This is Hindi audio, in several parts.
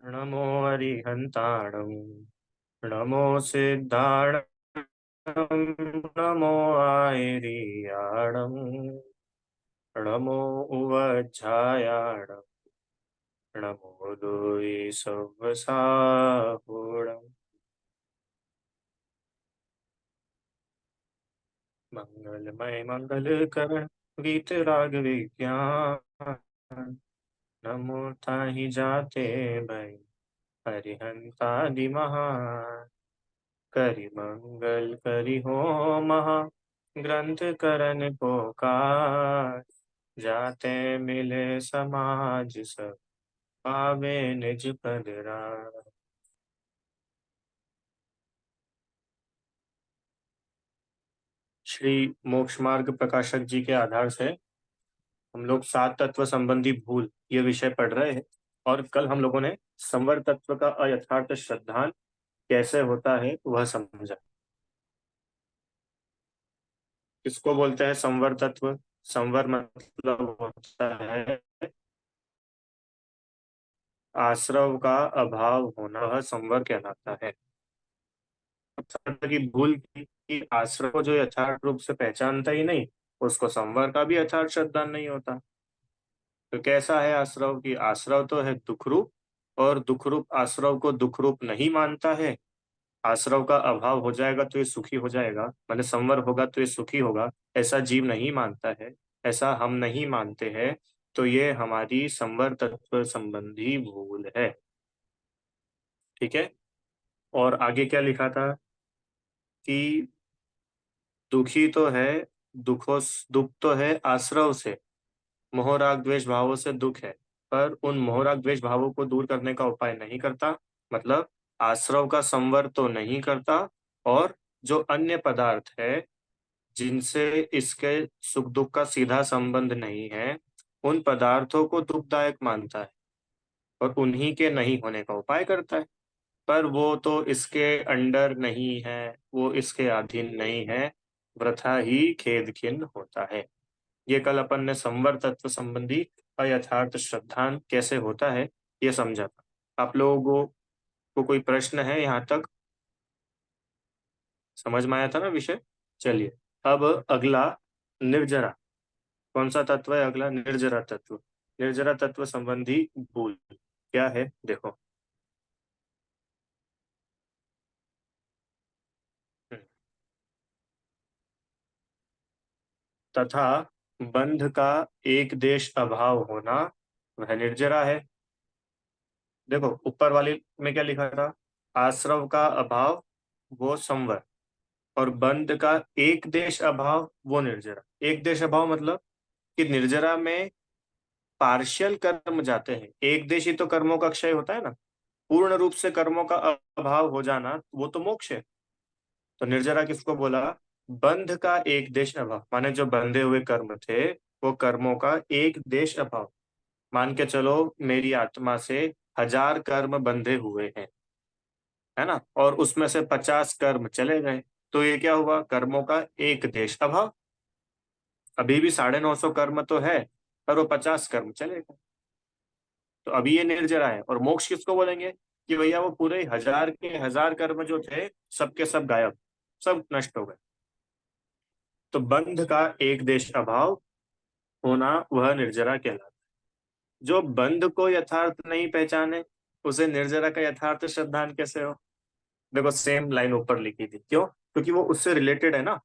नमो हरिहन्ताणं नमो सिद्धाणं नमो आयर्याणं नमो उवज्झायाणं नमो दोयि सव्वसाहुणं मंगलमय मंगलकरण गीत राग विज्ञान नमो ताहि जाते भई हरिहंतादि महान करि मंगल करि हो महा ग्रंथ करन को काज जाते मिले समाज सब पावे निज पद राज। श्री मोक्ष मार्ग प्रकाशक जी के आधार से हम लोग सात तत्व संबंधी भूल ये विषय पढ़ रहे हैं। और कल हम लोगों ने संवर तत्व का अयथार्थ श्रद्धांत कैसे होता है वह समझा। किसको बोलते हैं संवर तत्व? संवर मतलब होता है आश्रव का अभाव होना, वह संवर कहलाता है। की भूल की कि आश्रव को जो यथार्थ रूप से पहचानता ही नहीं, उसको संवर का भी यथार्थ श्रद्धांत नहीं होता। तो कैसा है आश्रव? की आश्रव तो है दुख रूप, और दुख रूप आश्रव को दुख रूप नहीं मानता है। आश्रव का अभाव हो जाएगा तो ये सुखी हो जाएगा, माने संवर होगा तो ये सुखी होगा, ऐसा जीव नहीं मानता है। ऐसा हम नहीं मानते हैं। तो ये हमारी संवर तत्व संबंधी भूल है। ठीक है। और आगे क्या लिखा था कि दुखी तो है, दुखों दुख तो है आश्रव से, मोह राग द्वेष भावों से दुख है, पर उन मोह राग द्वेष भावों को दूर करने का उपाय नहीं करता। मतलब आश्रव का संवर तो नहीं करता। और जो अन्य पदार्थ है जिनसे इसके सुख दुख का सीधा संबंध नहीं है, उन पदार्थों को दुखदायक मानता है और उन्हीं के नहीं होने का उपाय करता है। पर वो तो इसके अंडर नहीं है, वो इसके अधीन नहीं है, वृथा ही खेद खिन्न होता है। ये कल अपन ने संवर तत्व संबंधी अयथार्थ श्रद्धांत कैसे होता है ये समझा था। आप लोगों को कोई प्रश्न है यहाँ तक? समझ में आया था ना विषय? चलिए, अब अगला निर्जरा। कौन सा तत्व है अगला? निर्जरा तत्व। निर्जरा तत्व संबंधी भूल क्या है देखो। हम्म, तथा बंध का एक देश अभाव होना वह निर्जरा है। देखो ऊपर वाली में क्या लिखा था? आश्रव का अभाव वो संवर, और बंध का एक देश अभाव वो निर्जरा। एक देश अभाव मतलब कि निर्जरा में पार्शियल कर्म जाते हैं, एक देश ही तो कर्मों का क्षय होता है ना। पूर्ण रूप से कर्मों का अभाव हो जाना वो तो मोक्ष है। तो निर्जरा किसको बोला? बंध का एक देश अभाव, माने जो बंधे हुए कर्म थे वो कर्मों का एक देश अभाव। मान के चलो मेरी आत्मा से 1000 कर्म बंधे हुए हैं, है ना, और उसमें से 50 कर्म चले गए, तो ये क्या हुआ? कर्मों का एक देश अभाव। अभी भी 950 कर्म तो है, पर वो 50 कर्म चले गए। तो अभी ये निर्जरा है। और मोक्ष किसको बोलेंगे? कि भैया वो पूरे 1000 के 1000 कर्म जो थे सबके सब गायब, सब नष्ट हो गए। तो बंध का एक देश अभाव होना वह निर्जरा कहलाता है। जो बंध को यथार्थ नहीं पहचाने उसे निर्जरा का यथार्थ श्रद्धांत कैसे हो? देखो सेम लाइन ऊपर लिखी थी, क्यों? क्योंकि वो उससे रिलेटेड है ना।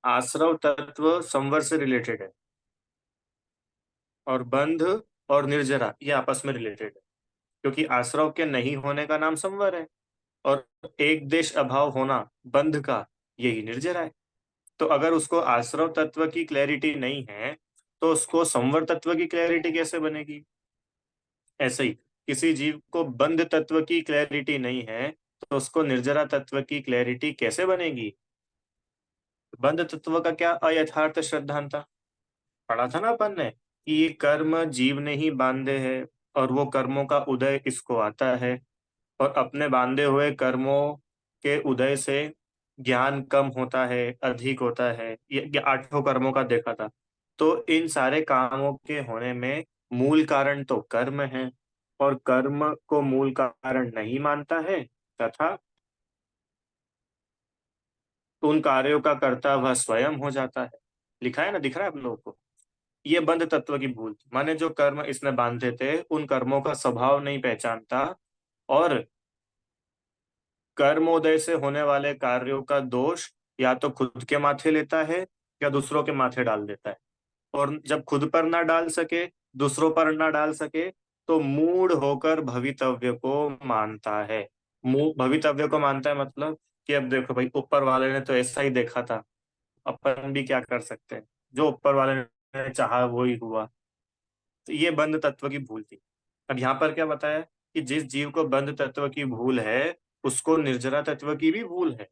आश्रव तत्व संवर से रिलेटेड है, और बंध और निर्जरा ये आपस में रिलेटेड है। क्योंकि आश्रव के नहीं होने का नाम संवर है, और एक देश अभाव होना बंध का, यही निर्जरा है। तो अगर उसको आश्रव तत्व की क्लैरिटी नहीं है तो उसको संवर तत्व की क्लैरिटी कैसे बनेगी? ऐसे ही किसी जीव को बंध तत्व की क्लैरिटी नहीं है तो उसको निर्जरा तत्व की क्लैरिटी कैसे बनेगी? बंध तत्व का क्या अयथार्थ श्रद्धांत था? पढ़ा था ना अपन ने कि ये कर्म जीव ने ही बांधे हैं, और वो कर्मों का उदय इसको आता है, और अपने बांधे हुए कर्मों के उदय से ज्ञान कम होता है अधिक होता है। ये आठों कर्मों का देखा था। तो इन सारे कामों के होने में मूल कारण तो कर्म है। और कर्म को मूल कारण नहीं मानता है तथा उन कार्यों का कर्ता वह स्वयं हो जाता है। लिखा है ना, दिख रहा है आप लोगों को? ये बंध तत्व की भूल थी। माने जो कर्म इसने बांधे थे उन कर्मों का स्वभाव नहीं पहचानता, और कर्मोदय से होने वाले कार्यों का दोष या तो खुद के माथे लेता है या दूसरों के माथे डाल देता है। और जब खुद पर ना डाल सके, दूसरों पर ना डाल सके, तो मूढ़ होकर भवितव्य को मानता है। भवितव्य को मानता है मतलब कि अब देखो भाई, ऊपर वाले ने तो ऐसा ही देखा था, अपन भी क्या कर सकते हैं, जो ऊपर वाले ने चाहा वो ही हुआ। तो ये बंध तत्व की भूल थी। अब यहाँ पर क्या बताया कि जिस जीव को बंध तत्व की भूल है उसको निर्जरा तत्व की भी भूल है।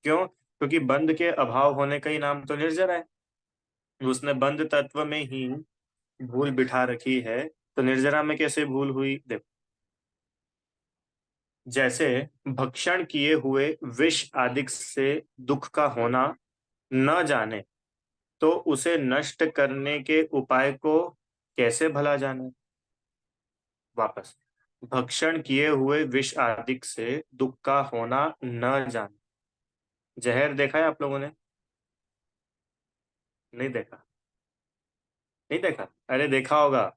क्यों? क्योंकि बंध के अभाव होने का ही नाम तो निर्जरा है। उसने बंध तत्व में ही भूल बिठा रखी है, तो निर्जरा में कैसे भूल हुई? देखो, जैसे भक्षण किए हुए विष आदि से दुख का होना न जाने, तो उसे नष्ट करने के उपाय को कैसे भला जाने? वापस, भक्षण किए हुए विष आदि से दुख का होना न जाने। जहर देखा है आप लोगों ने? नहीं देखा? नहीं देखा? अरे देखा होगा।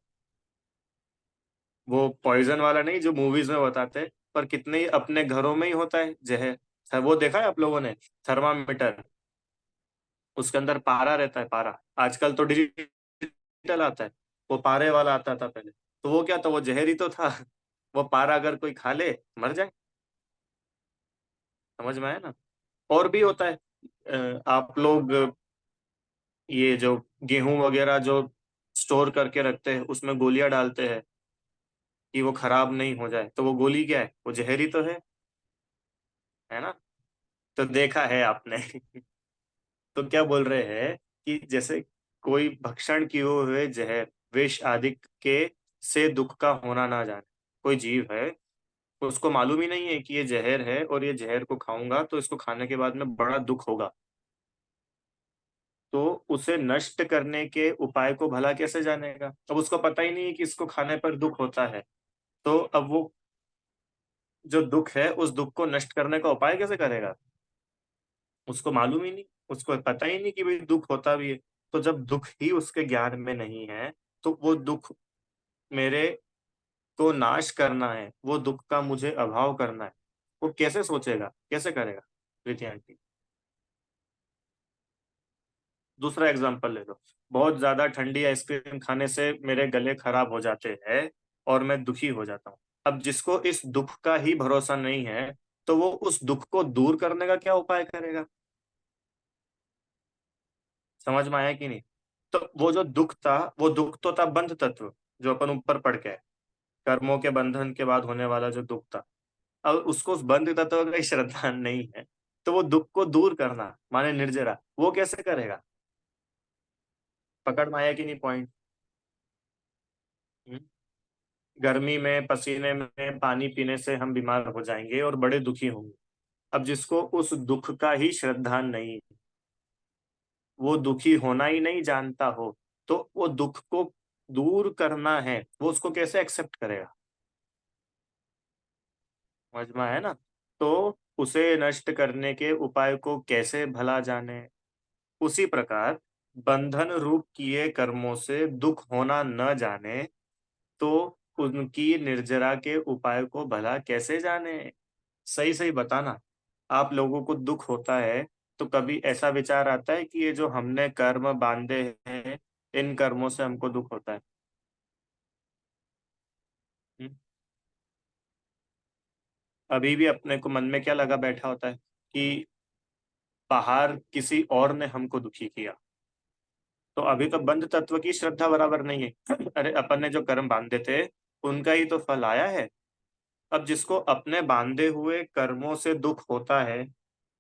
वो पॉइजन वाला नहीं जो मूवीज में बताते हैं, पर कितने ही अपने घरों में ही होता है जहर। सर वो देखा है आप लोगों ने? थर्मामीटर, उसके अंदर पारा रहता है, पारा। आजकल तो डिजिटल आता है, वो पारे वाला आता था पहले। तो वो क्या था? वो जहर ही तो था। वो पारा अगर कोई खा ले मर जाए। समझ में आया ना? और भी होता है। आप लोग ये जो गेहूं वगैरह जो स्टोर करके रखते हैं उसमें गोलियां डालते हैं कि वो खराब नहीं हो जाए, तो वो गोली क्या है? वो जहर ही तो है ना? तो देखा है आपने। तो क्या बोल रहे हैं कि जैसे कोई भक्षण किए हुए जहर विष आदि के से दुख का होना ना जाने, कोई जीव है उसको मालूम ही नहीं है कि ये जहर है और ये जहर को खाऊंगा तो इसको खाने के बाद में बड़ा दुख होगा, तो उसे नष्ट करने के उपाय को भला कैसे जानेगा? अब उसको पता ही नहीं है कि इसको खाने पर दुख होता है, तो अब वो जो दुख है उस दुख को नष्ट करने का उपाय कैसे करेगा? उसको मालूम ही नहीं, उसको पता ही नहीं कि भाई दुख होता भी है। तो जब दुख ही उसके ज्ञान में नहीं है, तो वो दुख मेरे को नाश करना है, वो दुख का मुझे अभाव करना है, वो कैसे सोचेगा, कैसे करेगा? प्रीति आंटी, दूसरा एग्जांपल ले लो। बहुत ज्यादा ठंडी आइसक्रीम खाने से मेरे गले खराब हो जाते हैं और मैं दुखी हो जाता हूँ। अब जिसको इस दुख का ही भरोसा नहीं है, तो वो उस दुख को दूर करने का क्या उपाय करेगा? समझ में आया कि नहीं? तो वो जो दुख था, वो दुख तो था बंध तत्व, जो अपन ऊपर पढ़ के आए, कर्मों के बंधन के बाद होने वाला जो दुख था। अब उसको उस बंध तत्व का ही श्रद्धा नहीं है, तो वो दुख को दूर करना माने निर्जरा, वो कैसे करेगा? पकड़ में आया कि नहीं पॉइंट? गर्मी में पसीने में पानी पीने से हम बीमार हो जाएंगे और बड़े दुखी होंगे। अब जिसको उस दुख का ही श्रद्धा नहीं, वो दुखी होना ही नहीं जानता हो, तो वो दुख को दूर करना है, वो उसको कैसे एक्सेप्ट करेगा? समझ में है ना? तो उसे नष्ट करने के उपाय को कैसे भला जाने? उसी प्रकार बंधन रूप किए कर्मों से दुख होना न जाने, तो उनकी निर्जरा के उपाय को भला कैसे जाने? सही सही बताना। आप लोगों को दुख होता है तो कभी ऐसा विचार आता है कि ये जो हमने कर्म बांधे हैं, इन कर्मों से हमको दुख होता है? हम्म? अभी भी अपने को मन में क्या लगा बैठा होता है कि बाहर किसी और ने हमको दुखी किया, तो अभी तो बंध तत्व की श्रद्धा बराबर नहीं है। अरे अपन ने जो कर्म बांधे थे उनका ही तो फल आया है। अब जिसको अपने बांधे हुए कर्मों से दुख होता है,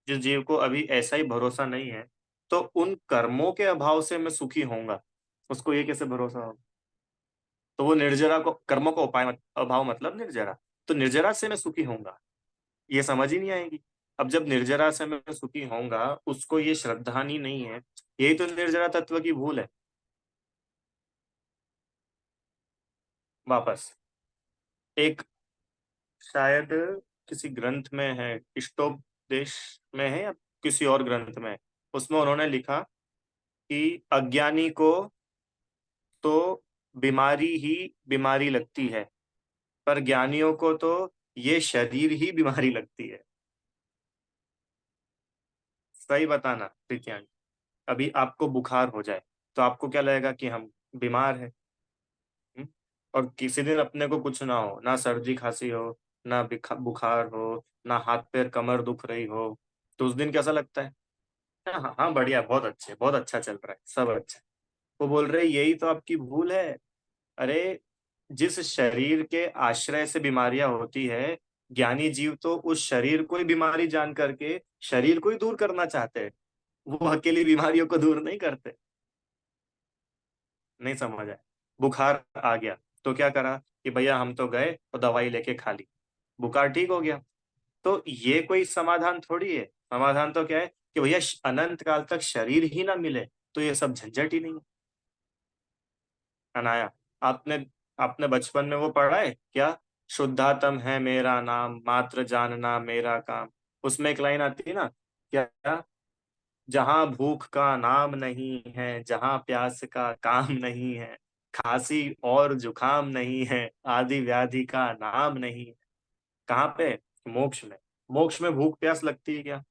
जिस जीव को अभी ऐसा ही भरोसा नहीं है, तो उन कर्मों के अभाव से मैं सुखी होऊंगा, उसको ये कैसे भरोसा होगा? तो वो निर्जरा को, कर्मों का उपाय अभाव मतलब निर्जरा, तो निर्जरा से मैं सुखी होऊंगा, ये समझ ही नहीं आएगी। अब जब निर्जरा से मैं सुखी होऊंगा, उसको ये श्रद्धा ही नहीं है, यही तो निर्जरा तत्व की भूल है। वापस, एक शायद किसी ग्रंथ में है, इष्टोपदेश में है या किसी और ग्रंथ में है। उसमें उन्होंने लिखा कि अज्ञानी को तो बीमारी ही बीमारी लगती है, पर ज्ञानियों को तो ये शरीर ही बीमारी लगती है। सही बताना प्रीतियान। अभी आपको बुखार हो जाए तो आपको क्या लगेगा कि हम बीमार हैं। हम्म? और किसी दिन अपने को कुछ ना हो, ना सर्दी खांसी हो, ना बुखार हो, ना हाथ पैर कमर दुख रही हो, तो उस दिन कैसा लगता है? हाँ हाँ हाँ, बढ़िया, बहुत अच्छे, बहुत अच्छा चल रहा है, सब अच्छा। वो बोल रहे यही तो आपकी भूल है। अरे, जिस शरीर के आश्रय से बीमारियां होती है, ज्ञानी जीव तो उस शरीर को ही बीमारी जान करके शरीर को ही दूर करना चाहते हैं। वो अकेली बीमारियों को दूर नहीं करते। नहीं समझ आया? बुखार आ गया तो क्या करा कि भैया हम तो गए और दवाई लेके खा ली, बुखार ठीक हो गया। तो ये कोई समाधान थोड़ी है। समाधान तो क्या है कि भैया अनंत काल तक शरीर ही ना मिले, तो ये सब झंझट ही नहीं है। अनाया, आपने आपने बचपन में वो पढ़ा है क्या? शुद्धातम है मेरा नाम, मात्र जानना मेरा काम। उसमें एक लाइन आती है ना, क्या? जहां भूख का नाम नहीं है, जहां प्यास का काम नहीं है, खांसी और जुकाम नहीं है, आदि व्याधि का नाम नहीं है। कहाँ पे? मोक्ष में। मोक्ष में भूख प्यास लगती है क्या?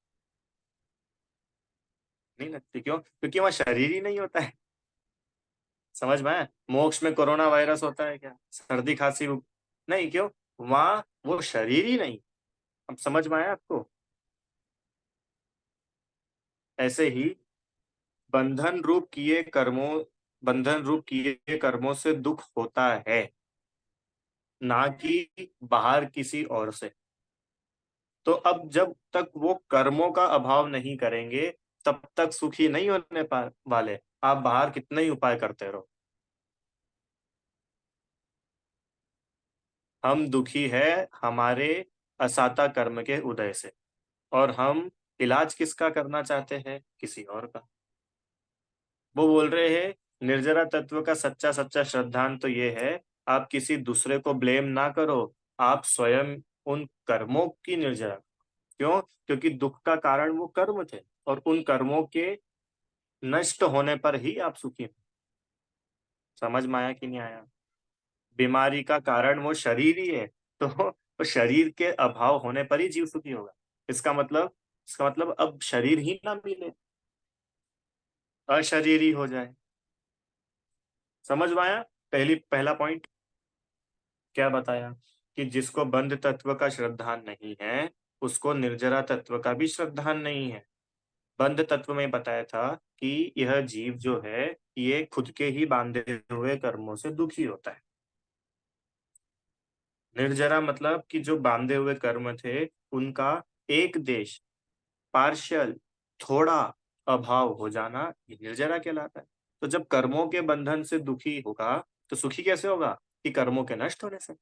नहीं लगती। क्यों? क्योंकि वहां शरीर ही नहीं होता है। समझ में आया? मोक्ष में कोरोना वायरस होता है क्या? सर्दी खांसी नहीं, क्यों? वहां वो शरीर ही नहीं। अब समझ में आया आपको? ऐसे ही बंधन रूप किए कर्मों, बंधन रूप किए कर्मों से दुख होता है, ना कि बाहर किसी और से। तो अब जब तक वो कर्मों का अभाव नहीं करेंगे, तब तक सुखी नहीं होने पा वाले। आप बाहर कितने ही उपाय करते रहो। हम दुखी है हमारे असाता कर्म के उदय से, और हम इलाज किसका करना चाहते हैं? किसी और का। वो बोल रहे हैं निर्जरा तत्व का सच्चा सच्चा श्रद्धांत तो ये है, आप किसी दूसरे को ब्लेम ना करो, आप स्वयं उन कर्मों की निर्जरा। क्यों? क्योंकि दुख का कारण वो कर्म थे, और उन कर्मों के नष्ट होने पर ही आप सुखी हो। समझ में आया कि नहीं आया? बीमारी का कारण वो शरीर ही है, तो वो शरीर के अभाव होने पर ही जीव सुखी होगा। इसका मतलब इसका मतलब अब शरीर ही ना मिले, अशरीरी हो जाए। समझ में आया? पहला पॉइंट क्या बताया? कि जिसको बंध तत्व का श्रद्धान नहीं है, उसको निर्जरा तत्व का भी श्रद्धान नहीं है। बंध तत्व में बताया था कि यह जीव जो है, ये खुद के ही बांधे हुए कर्मों से दुखी होता है। निर्जरा मतलब कि जो बांधे हुए कर्म थे, उनका एक देश, पार्शियल, थोड़ा अभाव हो जाना, ये निर्जरा कहलाता है। तो जब कर्मों के बंधन से दुखी होगा, तो सुखी कैसे होगा? कि कर्मों के नष्ट होने से।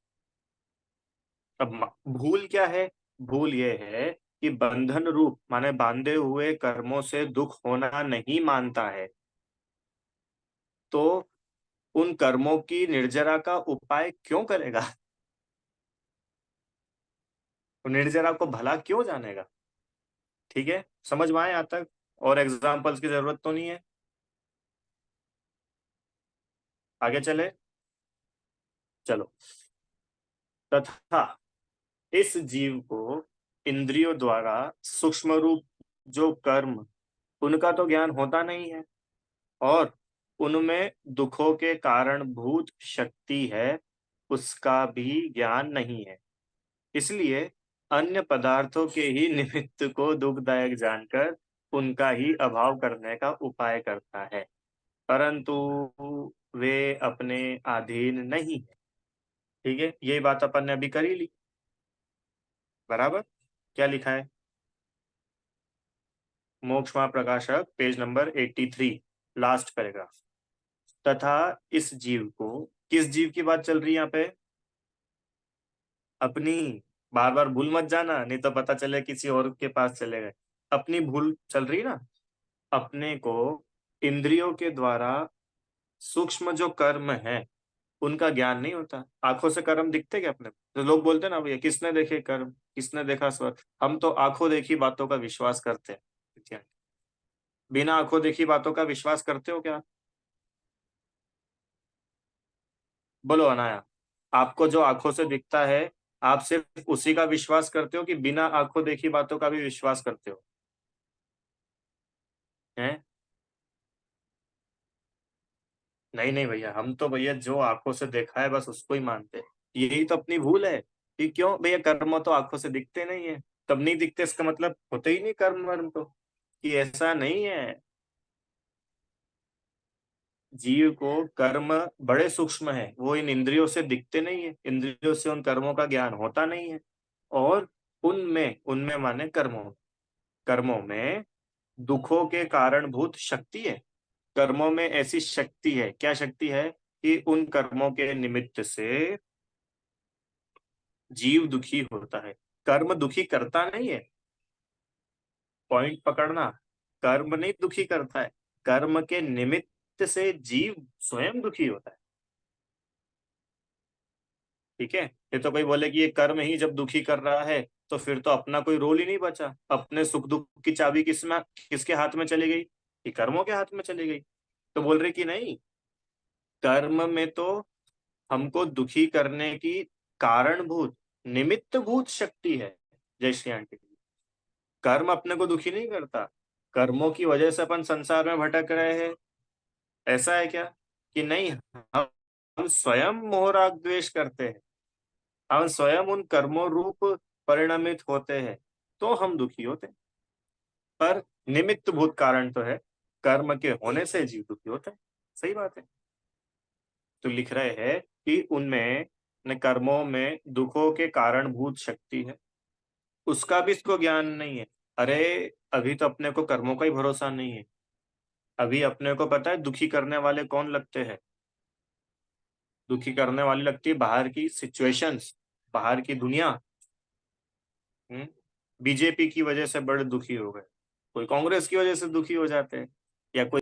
अब भूल क्या है? भूल ये है कि बंधन रूप माने बांधे हुए कर्मों से दुख होना नहीं मानता है, तो उन कर्मों की निर्जरा का उपाय क्यों करेगा? वो निर्जरा को भला क्यों जानेगा? ठीक है, समझ में आए यहाँ तक? और एग्जाम्पल्स की जरूरत तो नहीं है। आगे चले, चलो। तथा इस जीव को इंद्रियों द्वारा सूक्ष्म रूप जो कर्म, उनका तो ज्ञान होता नहीं है, और उनमें दुखों के कारण भूत शक्ति है, उसका भी ज्ञान नहीं है। इसलिए अन्य पदार्थों के ही निमित्त को दुखदायक जानकर उनका ही अभाव करने का उपाय करता है, परंतु वे अपने अधीन नहीं है। ठीक है, यही बात अपन ने अभी करी ली। बराबर। क्या लिखा है? मोक्ष प्रकाशक पेज नंबर 83, लास्ट पैराग्राफ। तथा इस जीव को, किस जीव की बात चल रही है यहाँ पे? अपनी। बार बार भूल मत जाना, नहीं तो पता चले किसी और के पास चले गए। अपनी भूल चल रही ना। अपने को इंद्रियों के द्वारा सूक्ष्म जो कर्म है, उनका ज्ञान नहीं होता। आंखों से कर्म दिखते क्या अपने को? तो लोग बोलते हैं ना भैया, किसने देखे कर्म, किसने देखा स्वर। हम तो आंखों देखी बातों का विश्वास करते हैं। बिना आंखों देखी बातों का विश्वास करते हो क्या? बोलो अनाया, आपको जो आंखों से दिखता है, आप सिर्फ उसी का विश्वास करते हो कि बिना आंखों देखी बातों का भी विश्वास करते हो? हैं? नहीं नहीं भैया, हम तो भैया जो आंखों से देखा है बस उसको ही मानते हैं। यही तो अपनी भूल है कि क्यों भैया, कर्म तो आंखों से दिखते नहीं है। तब नहीं दिखते इसका मतलब होते ही नहीं कर्म वर्म तो, कि ऐसा नहीं है। जीव को कर्म बड़े सूक्ष्म है, वो इन इंद्रियों से दिखते नहीं है, इंद्रियों से उन कर्मों का ज्ञान होता नहीं है। और उनमें उनमें माने कर्मों, कर्मों में दुखों के कारणभूत शक्ति है। कर्मों में ऐसी शक्ति है, क्या शक्ति है, कि उन कर्मों के निमित्त से जीव दुखी होता है। कर्म दुखी करता नहीं है, पॉइंट पकड़ना। कर्म नहीं दुखी करता है, कर्म के निमित्त से जीव स्वयं दुखी होता है। ठीक है। ये तो कोई बोले कि ये कर्म ही जब दुखी कर रहा है, तो फिर तो अपना कोई रोल ही नहीं बचा, अपने सुख दुख की चाबी किसके हाथ में चली गई, ये कर्मों के हाथ में चली गई। तो बोल रहे कि नहीं, कर्म में तो हमको दुखी करने की कारणभूत, निमित्तभूत शक्ति है। जय श्री आंटी। कर्म अपने को दुखी नहीं करता, कर्मों की वजह से अपन संसार में भटक रहे हैं। ऐसा है क्या कि नहीं, हम स्वयं मोह राग द्वेष करते हैं, हम स्वयं उन कर्मों रूप परिणमित होते हैं, तो हम दुखी होते हैं। पर निमित्त भूत कारण तो है, कर्म के होने से जीव दुखी होता है। सही बात है। तो लिख रहे हैं कि उनमें न कर्मों में दुखों के कारणभूत शक्ति है, उसका भी इसको ज्ञान नहीं है। अरे, अभी तो अपने को कर्मों का ही भरोसा नहीं है। अभी अपने को पता है दुखी करने वाले कौन लगते हैं? दुखी करने वाली लगती है बाहर की सिचुएशंस, बाहर की दुनिया। हम्म। बीजेपी की वजह से बड़े दुखी हो गए, कोई कांग्रेस की वजह से दुखी हो जाते हैं, या कोई।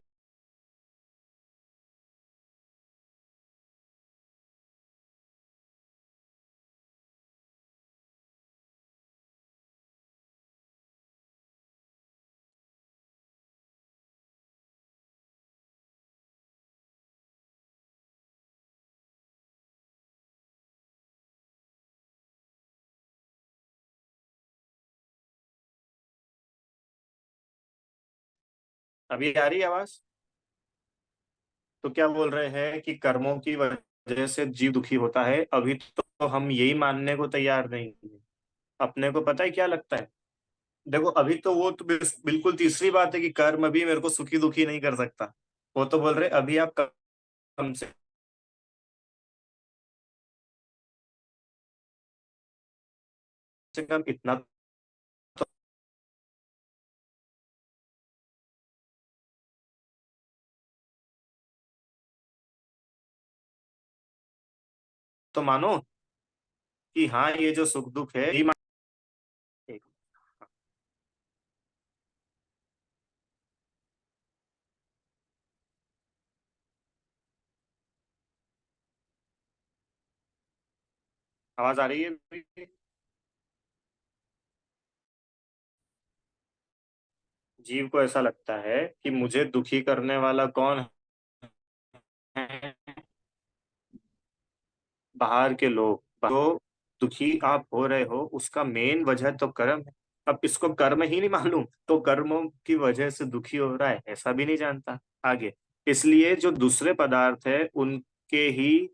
अभी आ रही है आवाज? तो क्या बोल रहे हैं कि कर्मों की वजह से जीव दुखी होता है, अभी तो हम यही मानने को तैयार नहीं है। अपने को पता है क्या लगता है? देखो, अभी तो वो तो बिल्कुल तीसरी बात है कि कर्म भी मेरे को सुखी दुखी नहीं कर सकता। वो तो बोल रहे अभी आप कम से कम इतना तो मानो कि हाँ, ये जो सुख दुख है ये एक- आवाज आ रही है? जीव को ऐसा लगता है कि मुझे दुखी करने वाला कौन है? बाहर के लोग। तो दुखी आप हो रहे हो उसका मेन वजह तो कर्म है। अब इसको कर्म ही नहीं मालूम तो कर्मों की वजह से दुखी हो रहा है ऐसा भी नहीं जानता। आगे, इसलिए जो दूसरे पदार्थ है उनके ही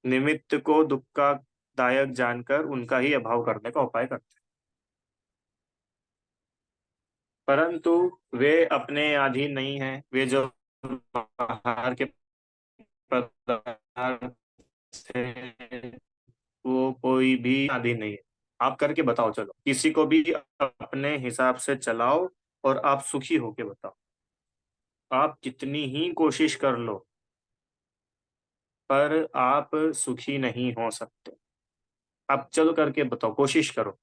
निमित्त को दुख का दायक जानकर उनका ही अभाव करने का उपाय करते हैं। परंतु वे अपने अधीन नहीं है, वे जो बाहर के पदार्थ है वो कोई भी अधीन नहीं है। आप करके बताओ, चलो किसी को भी अपने हिसाब से चलाओ और आप सुखी होके बताओ। आप कितनी ही कोशिश कर लो, पर आप सुखी नहीं हो सकते। आप चलो करके बताओ, कोशिश करो।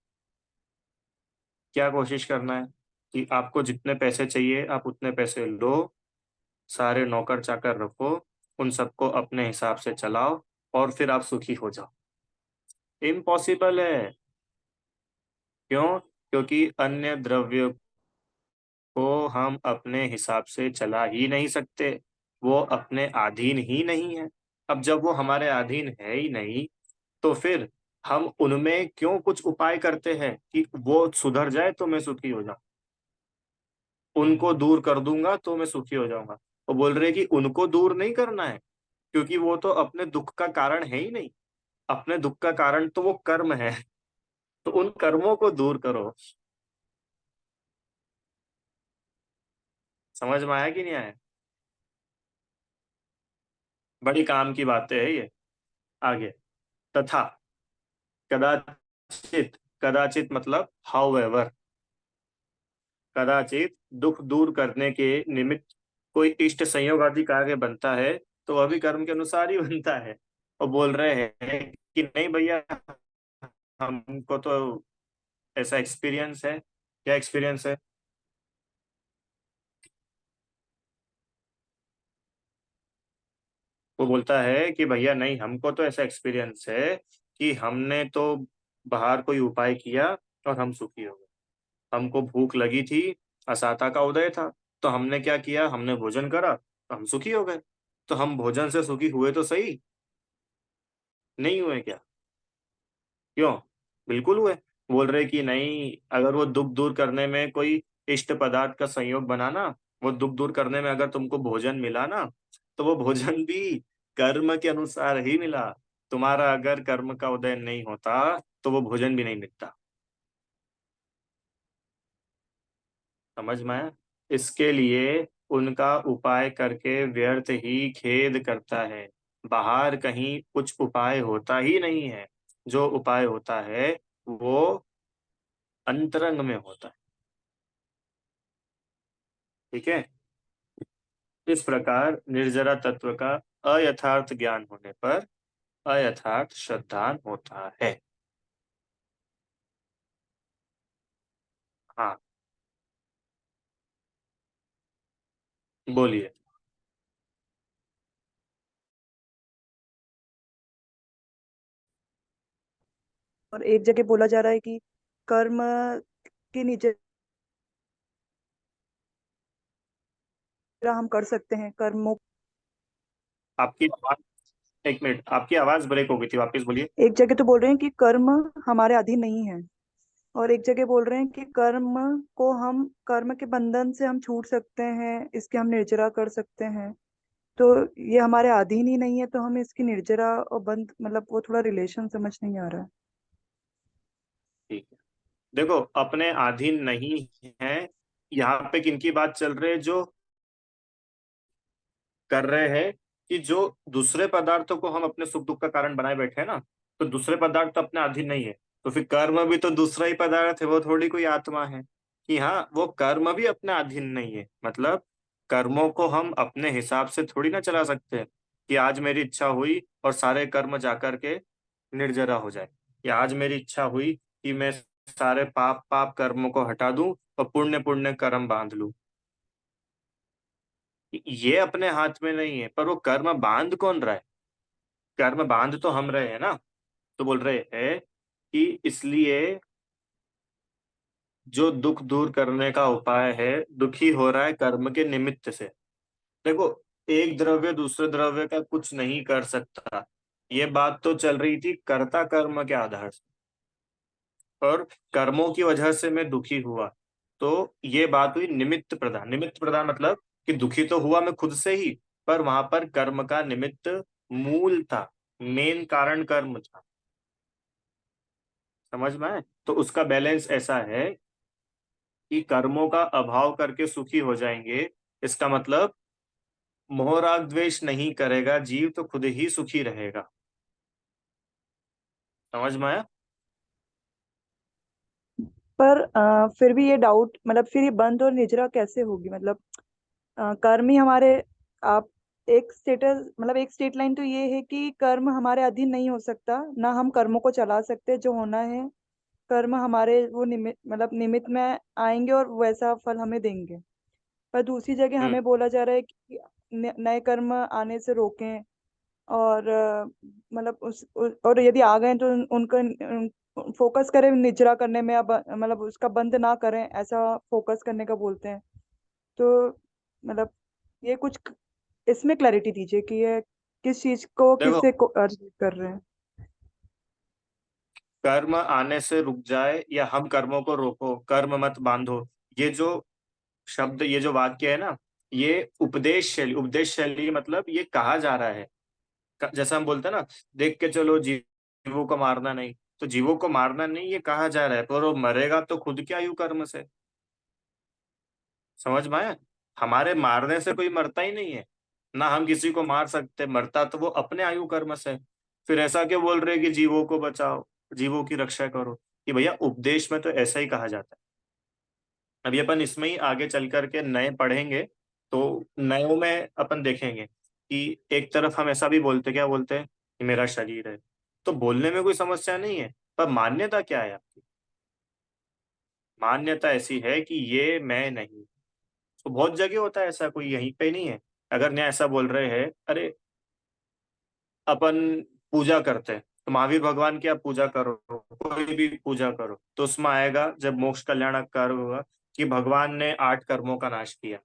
क्या कोशिश करना है? कि आपको जितने पैसे चाहिए आप उतने पैसे लो, सारे नौकर चाकर रखो, उन सबको अपने हिसाब से चलाओ, और फिर आप सुखी हो जाओ। इम्पॉसिबल है। क्यों? क्योंकि अन्य द्रव्य को हम अपने हिसाब से चला ही नहीं सकते। वो अपने अधीन ही नहीं है। अब जब वो हमारे अधीन है ही नहीं, तो फिर हम उनमें क्यों कुछ उपाय करते हैं कि वो सुधर जाए तो मैं सुखी हो जाऊं, उनको दूर कर दूंगा तो मैं सुखी हो जाऊंगा। वो बोल रहे कि उनको दूर नहीं करना है, क्योंकि वो तो अपने दुख का कारण है ही नहीं। अपने दुख का कारण तो वो कर्म है। तो उन कर्मों को दूर करो। समझ में आया कि नहीं आया? बड़ी काम की बातें है ये। आगे। तथा, कदाचित, कदाचित मतलब हाउ एवर, कदाचित दुख दूर करने के निमित्त कोई इष्ट संयोग आदि कार्य बनता है, तो वह भी कर्म के अनुसार ही बनता है। और बोल रहे हैं कि नहीं भैया, हमको तो ऐसा एक्सपीरियंस है। क्या एक्सपीरियंस है? वो बोलता है कि भैया नहीं, हमको तो ऐसा एक्सपीरियंस है कि हमने तो बाहर कोई उपाय किया और हम सुखी हो गए। हमको भूख लगी थी, असाता का उदय था, तो हमने क्या किया, हमने भोजन करा तो हम सुखी हो गए। तो हम भोजन से सुखी हुए तो सही, नहीं हुए क्या? क्यों? बिल्कुल हुए। बोल रहे कि नहीं, अगर वो दुख दूर करने में कोई इष्ट पदार्थ का संयोग बना ना, वो दुख दूर करने में अगर तुमको भोजन मिला ना, तो वो भोजन भी कर्म के अनुसार ही मिला। तुम्हारा अगर कर्म का उदय नहीं होता तो वो भोजन भी नहीं मिलता। समझ में आया? इसके लिए उनका उपाय करके व्यर्थ ही खेद करता है। बाहर कहीं कुछ उपाय होता ही नहीं है। जो उपाय होता है वो अंतरंग में होता है। ठीक है। इस प्रकार निर्जरा तत्व का अयथार्थ ज्ञान होने पर अयथार्थ श्रद्धान होता है। हाँ, बोलिए। और एक जगह बोला जा रहा है कि कर्म के नीचे हम कर सकते हैं कर्मों। आपकी आवाज, एक मिनट, आपकी आवाज ब्रेक हो गई थी, वापस बोलिए। एक जगह तो बोल रहे हैं कि कर्म हमारे अधीन नहीं है, और एक जगह बोल रहे हैं कि कर्म को हम कर्म के बंधन से हम छूट सकते हैं, इसके हम निर्जरा कर सकते हैं। तो ये हमारे अधीन ही नहीं है, तो हमें इसकी निर्जरा और बंध मतलब वो थोड़ा रिलेशन समझ नहीं आ रहा है। ठीक है। देखो, अपने अधीन नहीं है, यहाँ पे किनकी बात चल रही है? जो कर रहे हैं कि जो दूसरे पदार्थों को हम अपने सुख दुख का कारण बनाए बैठे हैं ना, तो दूसरे पदार्थ तो अपने अधीन नहीं है। तो फिर कर्म भी तो दूसरा ही पदार्थ है, वो थोड़ी कोई आत्मा है। कि हाँ, वो कर्म भी अपने अधीन नहीं है, मतलब कर्मों को हम अपने हिसाब से थोड़ी ना चला सकते हैं कि आज मेरी इच्छा हुई और सारे कर्म जाकर के निर्जरा हो जाए, या आज मेरी इच्छा हुई कि मैं सारे पाप पाप कर्मों को हटा दूं और पुण्य पुण्य कर्म बांध लूं। ये अपने हाथ में नहीं है। पर वो कर्म बांध कौन रहा है? कर्म बांध तो हम रहे हैं ना। तो बोल रहे हैं कि इसलिए जो दुख दूर करने का उपाय है, दुखी हो रहा है कर्म के निमित्त से। देखो, एक द्रव्य दूसरे द्रव्य का कुछ नहीं कर सकता, ये बात तो चल रही थी कर्ता कर्म के आधार से। और कर्मों की वजह से मैं दुखी हुआ, तो ये बात हुई निमित्त प्रधान। निमित्त प्रधान मतलब कि दुखी तो हुआ मैं खुद से ही, पर वहां पर कर्म का निमित्त मूल था, मेन कारण कर्म था। समझ में आए? तो उसका बैलेंस ऐसा है कि कर्मों का अभाव करके सुखी हो जाएंगे, इसका मतलब मोह राग द्वेष नहीं करेगा जीव तो खुद ही सुखी रहेगा। समझ में आया? पर फिर भी ये डाउट, मतलब फिर ये बंध और निजरा कैसे होगी? मतलब कर्म ही हमारे आप एक स्टेटस मतलब एक स्टेट लाइन तो ये है कि कर्म हमारे अधीन नहीं हो सकता, ना हम कर्मों को चला सकते। जो होना है कर्म हमारे वो निमित मतलब निमित्त में आएंगे और वैसा फल हमें देंगे। पर दूसरी जगह हम्म। हमें बोला जा रहा है कि नए कर्म आने से रोकें, और मतलब और यदि आ गए तो उनका फोकस करें निजरा करने में, अब मतलब उसका बंद ना करें, ऐसा फोकस करने का बोलते हैं। तो मतलब ये कुछ इसमें क्लैरिटी दीजिए कि ये किस चीज को देखो, किससे अर्ज कर रहे हैं। कर्म आने से रुक जाए या हम कर्मों को रोको, कर्म मत बांधो, ये जो शब्द, ये जो वाक्य है ना, ये उपदेश शैली मतलब ये कहा जा रहा है। जैसा हम बोलते हैं ना, देख के चलो जीवों को मारना नहीं, तो जीवों को मारना नहीं ये कहा जा रहा है, पर वो मरेगा तो खुद के आयु कर्म से। समझ में आया? हमारे मारने से कोई मरता ही नहीं है, ना हम किसी को मार सकते, मरता तो वो अपने आयु कर्म से। फिर ऐसा क्यों बोल रहे हैं कि जीवों को बचाओ, जीवों की रक्षा करो? कि भैया उपदेश में तो ऐसा ही कहा जाता है। अभी अपन इसमें ही आगे चल करके नए पढ़ेंगे, तो नयों में अपन देखेंगे कि एक तरफ हम ऐसा भी बोलते, क्या बोलते हैं कि मेरा शरीर है, तो बोलने में कोई समस्या नहीं है, पर मान्यता क्या है आपकी? मान्यता ऐसी है कि ये मैं नहीं। तो बहुत जगह होता है ऐसा, कोई यहीं पे नहीं है। अगर न्याय ऐसा बोल रहे हैं, अरे अपन पूजा करते हैं, तो महावीर भगवान की आप पूजा करो, कोई भी पूजा करो, तो उसमें आएगा जब मोक्ष कल्याणक कार्य होगा कि भगवान ने 8 कर्मों का नाश किया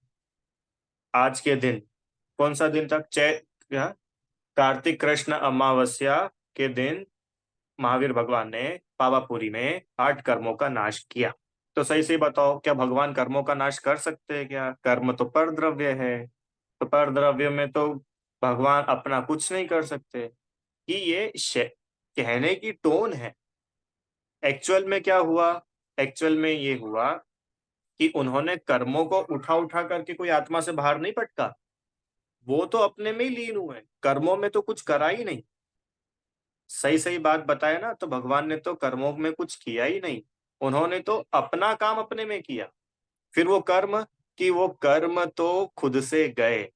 आज के दिन। कौन सा दिन तक? क्या? कार्तिक कृष्ण अमावस्या के दिन महावीर भगवान ने पावापुरी में 8 कर्मों का नाश किया। तो सही से बताओ, क्या भगवान कर्मों का नाश कर सकते हैं क्या? कर्म तो पर द्रव्य है, तो पर द्रव्य में तो भगवान अपना कुछ नहीं कर सकते। कि ये कहने की टोन है। एक्चुअल में क्या हुआ? एक्चुअल में ये हुआ कि उन्होंने कर्मों को उठा उठा करके कोई आत्मा से बाहर नहीं पटका, वो तो अपने में ही लीन हुए, कर्मों में तो कुछ करा ही नहीं। सही सही बात बताए ना, तो भगवान ने तो कर्मों में कुछ किया ही नहीं, उन्होंने तो अपना काम अपने में किया। फिर वो कर्म, कि वो कर्म तो खुद से गए।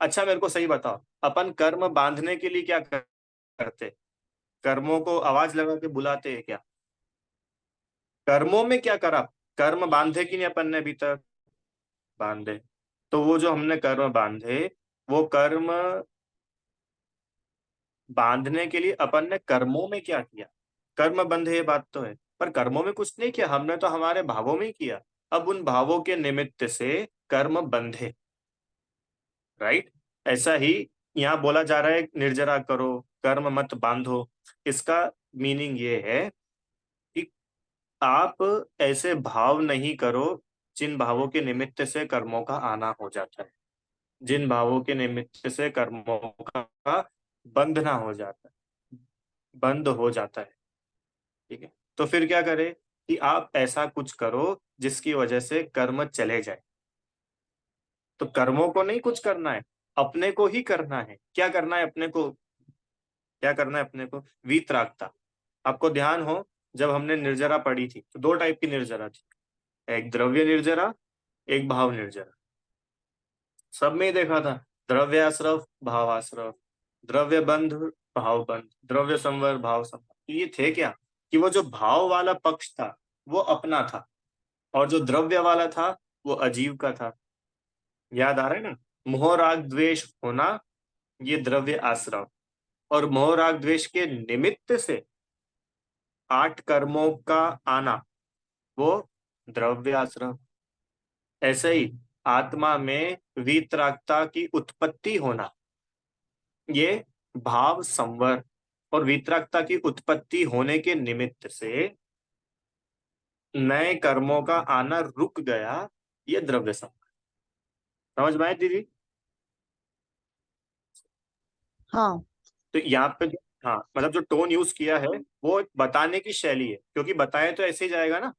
अच्छा मेरे को सही बताओ, अपन कर्म बांधने के लिए क्या करते? कर्मों को आवाज लगा के बुलाते हैं क्या? कर्मों में क्या करा? कर्म बांधे कि नहीं अपन ने अभी तक? बांधे। तो वो जो हमने कर्म बांधे, वो कर्म बांधने के लिए अपन ने कर्मों में क्या किया? कर्म बंधे, ये बात तो है, पर कर्मों में कुछ नहीं किया हमने, तो हमारे भावों में ही किया। अब उन भावों के निमित्त से कर्म बंधे। राइट? ऐसा ही यहाँ बोला जा रहा है, निर्जरा करो, कर्म मत बांधो। इसका मीनिंग ये है कि आप ऐसे भाव नहीं करो जिन भावों के निमित्त से कर्मों का आना हो जाता है, जिन भावों के निमित्त से कर्मों का बंधना हो जाता है, बंद हो जाता है। ठीक है, तो फिर क्या करें? कि आप ऐसा कुछ करो जिसकी वजह से कर्म चले जाए। तो कर्मों को नहीं कुछ करना है, अपने को ही करना है। क्या करना है अपने को? क्या करना है अपने को? वीतरागता। आपको ध्यान हो, जब हमने निर्जरा पढ़ी थी तो 2 टाइप की निर्जरा थी, एक द्रव्य निर्जरा, एक भाव निर्जरा। सब में ही देखा था, द्रव्याश्रव भावाश्रव, द्रव्य बंध भाव बंध, द्रव्य संवर भाव संवर। तो ये थे क्या? कि वो जो भाव वाला पक्ष था वो अपना था, और जो द्रव्य वाला था वो अजीव का था। याद आ रहा है ना? मोह राग द्वेष होना, ये द्रव्य आश्रव। और मोह राग द्वेष के निमित्त से 8 कर्मों का आना, वो द्रव्य आश्रव। ऐसे ही आत्मा में वीतरागता की उत्पत्ति होना, ये भाव संवर। और वीतरागता की उत्पत्ति होने के निमित्त से नए कर्मों का आना रुक गया, ये द्रव्य संवर। समझ में आए दीदी? हाँ। तो यहाँ पे हाँ, मतलब जो टोन यूज किया है वो बताने की शैली है, क्योंकि बताए तो ऐसे ही जाएगा ना।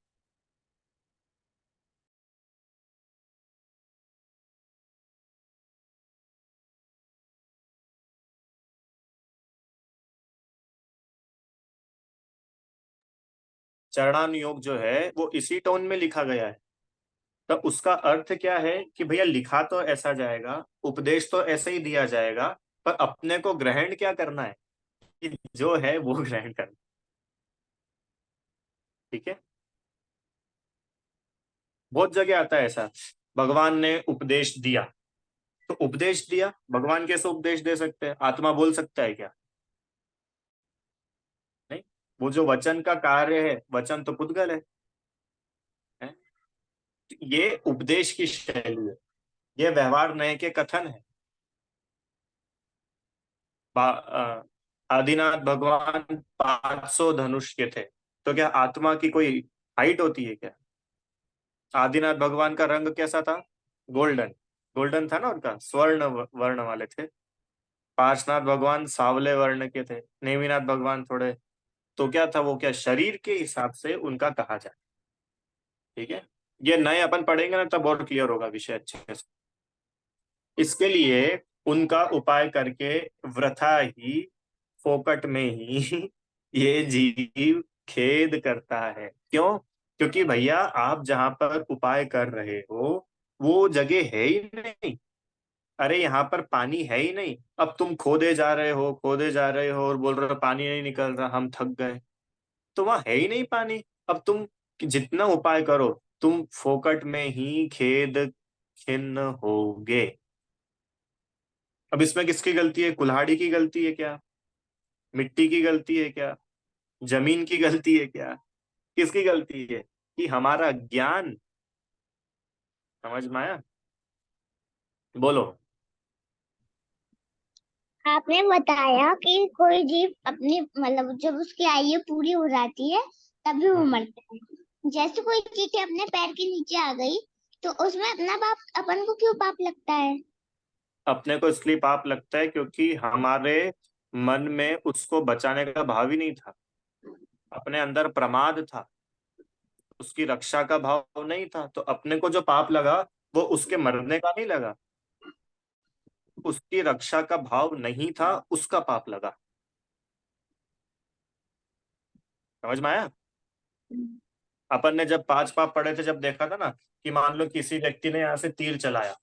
चरणानुयोग जो है वो इसी टोन में लिखा गया है। तो उसका अर्थ क्या है कि भैया लिखा तो ऐसा जाएगा, उपदेश तो ऐसे ही दिया जाएगा, पर अपने को ग्रहण क्या करना है? कि जो है वो ग्रहण करना। ठीक है? बहुत जगह आता है ऐसा, भगवान ने उपदेश दिया, तो उपदेश दिया, भगवान कैसे उपदेश दे सकते हैं? आत्मा बोल सकता है क्या? नहीं। वो जो वचन का कार्य है, वचन तो पुद्गल है? ये उपदेश की शैली है, ये व्यवहार नय के कथन है। आदिनाथ भगवान 500 धनुष के थे, तो क्या आत्मा की कोई हाइट होती है क्या? आदिनाथ भगवान का रंग कैसा था? गोल्डन। गोल्डन था ना उनका, स्वर्ण वर्ण वाले थे। पार्शनाथ भगवान सांवले वर्ण के थे, नेमिनाथ भगवान थोड़े। तो क्या था वो, क्या शरीर के हिसाब से उनका कहा जाए। ठीक है, ये नए अपन पढ़ेंगे ना तब और क्लियर होगा विषय अच्छे से। इसके लिए उनका उपाय करके वृथा ही, फोकट में ही ये जीव खेद करता है। क्यों? क्योंकि भैया आप जहां पर उपाय कर रहे हो वो जगह है ही नहीं। अरे यहाँ पर पानी है ही नहीं, अब तुम खोदे जा रहे हो, खोदे जा रहे हो और बोल रहे हो पानी नहीं निकल रहा, हम थक गए। तो वहां है ही नहीं पानी। अब तुम जितना उपाय करो, तुम फोकट में ही खेद खिन्न होगे। अब इसमें किसकी गलती है? कुल्हाड़ी की गलती है क्या? मिट्टी की गलती है क्या? जमीन की गलती है क्या? किसकी गलती है? कि हमारा ज्ञान। समझ में आया? बोलो। आपने बताया कि कोई जीव अपनी मतलब जब उसकी आयु पूरी हो जाती है तभी वो हम्म, मरता है। जैसे कोई चींटी अपने पैर के नीचे आ गई तो उसमें अपना पाप अपन को क्यों पाप लगता है? अपने को इसलिए पाप लगता है क्योंकि हमारे मन में उसको बचाने का भाव ही नहीं था। अपने अंदर प्रमाद था, उसकी रक्षा का भाव नहीं था, तो अपने को जो पाप लगा वो उसके मरने का नहीं लगा, उसकी रक्षा का भाव नहीं था, उसका पाप लगा। समझ में आया? अपन ने जब पांच पाप पढ़े थे, जब देखा था ना कि मान लो किसी व्यक्ति ने यहाँ से तीर चलाया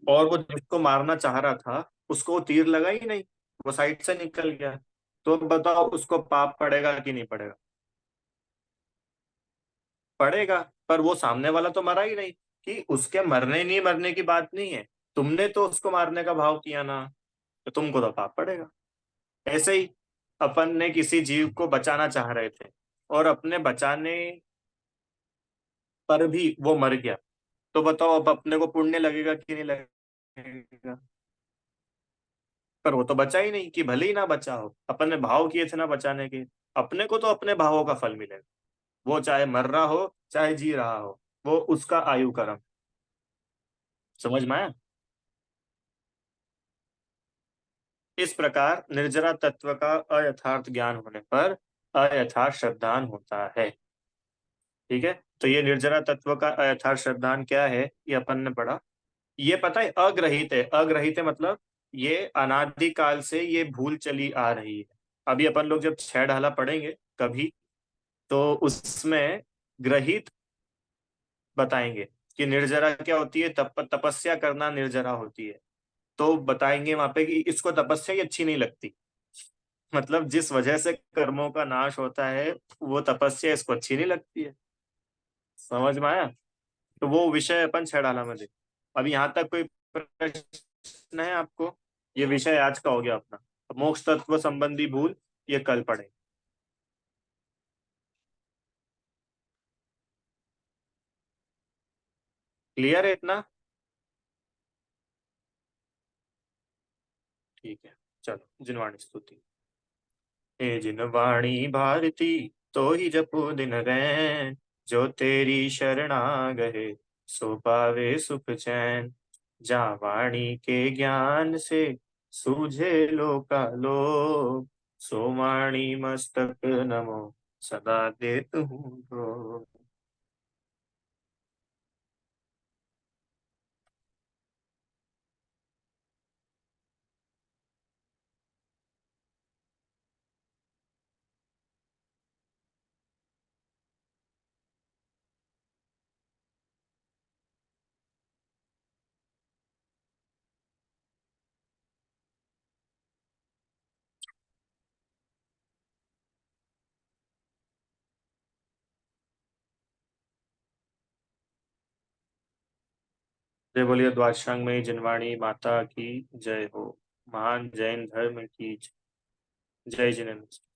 और वो जिसको मारना चाह रहा था उसको वो तीर लगा ही नहीं, वो साइड से निकल गया। तो बताओ उसको पाप पड़ेगा कि नहीं पड़ेगा? पड़ेगा। पर वो सामने वाला तो मरा ही नहीं, कि उसके मरने नहीं मरने की बात नहीं है, तुमने तो उसको मारने का भाव किया ना, तो तुमको तो पाप पड़ेगा। ऐसे ही अपन ने किसी जीव को बचाना चाह रहे थे और अपने बचाने पर भी वो मर गया, तो बताओ अब अपने को पुण्य लगेगा कि नहीं लगेगा? पर वो तो बचा ही नहीं, कि भले ही ना बचा हो, अपन ने भाव किए थे ना बचाने के, अपने को तो अपने भावों का फल मिलेगा। वो चाहे मर रहा हो चाहे जी रहा हो, वो उसका आयु कर्म। समझ में आया? इस प्रकार निर्जरा तत्व का अयथार्थ ज्ञान होने पर अयथार्थ श्रद्धान होता है। ठीक है, तो ये निर्जरा तत्व का अयथार्थ श्रद्धान क्या है, ये अपन ने पढ़ा। ये पता है अग्रहित है, अग्रहित है मतलब ये अनादिकाल से ये भूल चली आ रही है। अभी अपन लोग जब छह ढाला पढ़ेंगे कभी, तो उसमें ग्रहित बताएंगे कि निर्जरा क्या होती है, तपस्या करना निर्जरा होती है। तो बताएंगे वहां पे कि इसको तपस्या ही अच्छी नहीं लगती, मतलब जिस वजह से कर्मों का नाश होता है वो तपस्या इसको अच्छी नहीं लगती है। समझ में आया? तो वो विषय अपन छह डाला में दे। अब यहाँ तक कोई प्रश्न है आपको? ये विषय आज का हो गया अपना। अब मोक्ष तत्व संबंधी भूल ये कल पढ़े। क्लियर है इतना? ठीक है, चलो जिनवाणी स्तुति। हे जिनवाणी भारती, तो ही जपो दिन रैन, जो तेरी शरणा गए सो पावे सुख चैन। जा वाणी के ज्ञान से सूझे लोका लो, सो वाणी मस्तक नमो सदा देत हूँ तो। जय बोलिए द्वादशांग में जिनवाणी माता की जय हो। महान जैन धर्म की जय। जय जिनेन्द्र।